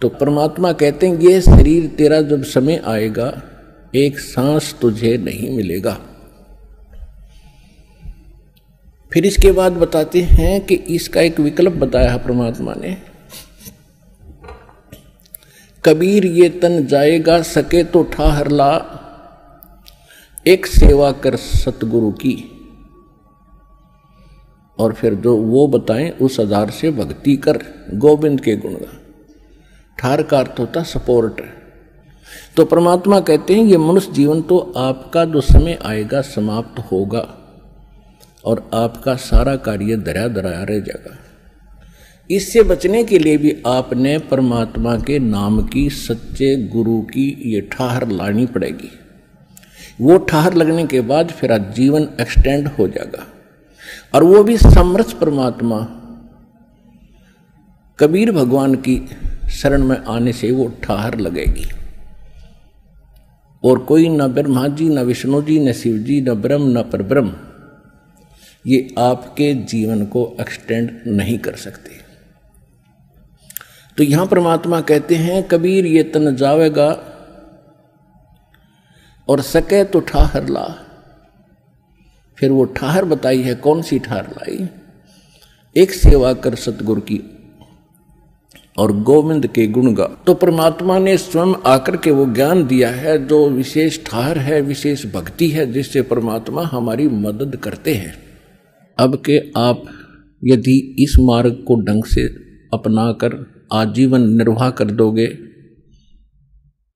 तो परमात्मा कहते हैं ये शरीर तेरा जब समय आएगा एक सांस तुझे नहीं मिलेगा। फिर इसके बाद बताते हैं कि इसका एक विकल्प बताया परमात्मा ने, कबीर ये तन जाएगा सके तो ठाहर ला, एक सेवा कर सतगुरु की। और फिर जो वो बताएं उस आधार से भक्ति कर गोविंद के गुण गा। ठार का अर्थ होता सपोर्ट। तो परमात्मा कहते हैं ये मनुष्य जीवन तो आपका जो समय आएगा समाप्त होगा और आपका सारा कार्य दरा दराया रह जाएगा। इससे बचने के लिए भी आपने परमात्मा के नाम की, सच्चे गुरु की ये ठाहर लानी पड़ेगी। वो ठाहर लगने के बाद फिर जीवन एक्सटेंड हो जाएगा और वो भी समर्थ परमात्मा कबीर भगवान की शरण में आने से वो ठाहर लगेगी। और कोई न ब्रह्मा जी, न विष्णु जी, न शिव जी, न ब्रह्म, न परब्रह्म ये आपके जीवन को एक्सटेंड नहीं कर सकते। तो यहां परमात्मा कहते हैं कबीर ये तन जावेगा और सके तो ठाहर ला। फिर वो ठाहर बताई है, कौन सी ठाहर लाई? एक सेवा कर सतगुरु की और गोविंद के गुण गा। तो परमात्मा ने स्वयं आकर के वो ज्ञान दिया है जो विशेष ठाहर है, विशेष भक्ति है, जिससे परमात्मा हमारी मदद करते हैं। अब के आप यदि इस मार्ग को ढंग से अपनाकर आजीवन निर्वाह कर दोगे,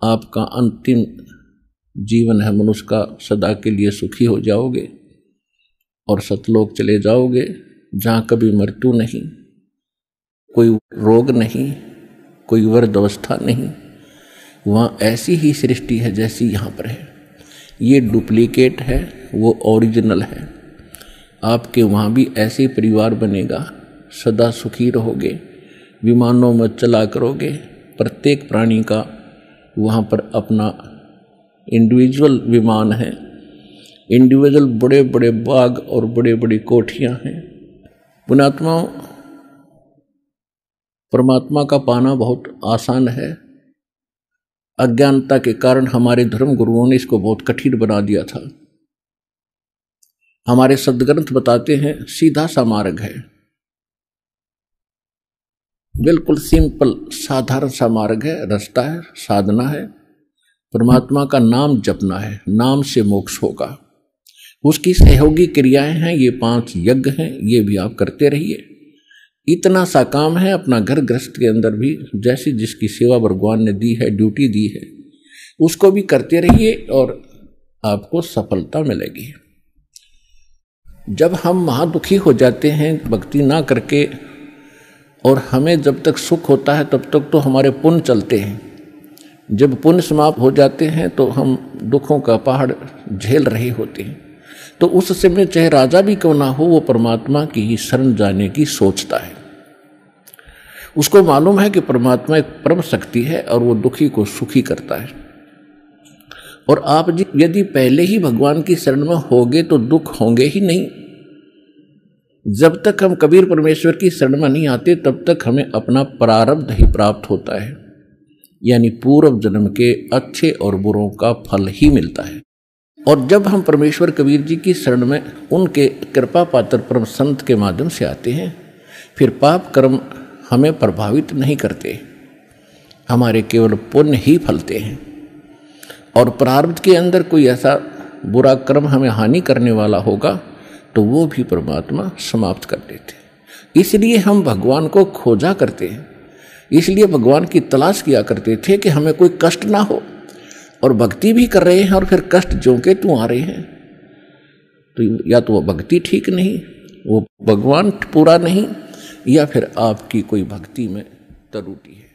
आपका अंतिम जीवन है मनुष्य का, सदा के लिए सुखी हो जाओगे और सतलोक चले जाओगे, जहाँ कभी मृत्यु नहीं, कोई रोग नहीं, कोई वृद्धावस्था नहीं। वहाँ ऐसी ही सृष्टि है जैसी यहाँ पर है। ये डुप्लीकेट है, वो ओरिजिनल है। आपके वहाँ भी ऐसे परिवार बनेगा, सदा सुखी रहोगे, विमानों में चला करोगे। प्रत्येक प्राणी का वहाँ पर अपना इंडिविजुअल विमान है, इंडिविजुअल बड़े बड़े बाग और बड़े बड़ी कोठियाँ हैं। पुण्यात्माओं, परमात्मा का पाना बहुत आसान है। अज्ञानता के कारण हमारे धर्म गुरुओं ने इसको बहुत कठिन बना दिया था। हमारे सद्ग्रंथ बताते हैं सीधा सा मार्ग है, बिल्कुल सिंपल साधारण सा मार्ग है, रास्ता है, साधना है। परमात्मा का नाम जपना है, नाम से मोक्ष होगा। उसकी सहयोगी क्रियाएं हैं, ये 5 यज्ञ हैं, ये भी आप करते रहिए। इतना सा काम है, अपना घर गृहस्थ के अंदर भी जैसी जिसकी सेवा भगवान ने दी है, ड्यूटी दी है, उसको भी करते रहिए और आपको सफलता मिलेगी। जब हम महादुखी हो जाते हैं भक्ति ना करके, और हमें जब तक सुख होता है तब तक तो हमारे पुण्य चलते हैं। जब पुण्य समाप्त हो जाते हैं तो हम दुखों का पहाड़ झेल रहे होते हैं। तो उस समय चाहे राजा भी क्यों ना हो, वो परमात्मा की ही शरण जाने की सोचता है। उसको मालूम है कि परमात्मा एक परम शक्ति है और वो दुखी को सुखी करता है। और आप यदि पहले ही भगवान की शरण में होगे तो दुख होंगे ही नहीं। जब तक हम कबीर परमेश्वर की शरण में नहीं आते तब तक हमें अपना प्रारब्ध ही प्राप्त होता है, यानी पूर्व जन्म के अच्छे और बुरों का फल ही मिलता है। और जब हम परमेश्वर कबीर जी की शरण में उनके कृपा पात्र परम संत के माध्यम से आते हैं, फिर पाप कर्म हमें प्रभावित नहीं करते, हमारे केवल पुण्य ही फलते हैं। और प्रारब्ध के अंदर कोई ऐसा बुरा कर्म हमें हानि करने वाला होगा तो वो भी परमात्मा समाप्त कर देते। इसलिए हम भगवान को खोजा करते हैं, इसलिए भगवान की तलाश किया करते थे कि हमें कोई कष्ट ना हो। और भक्ति भी कर रहे हैं और फिर कष्ट जो के तू आ रहे हैं, तो या तो वो भक्ति ठीक नहीं, वो भगवान पूरा नहीं, या फिर आपकी कोई भक्ति में त्रुटि है।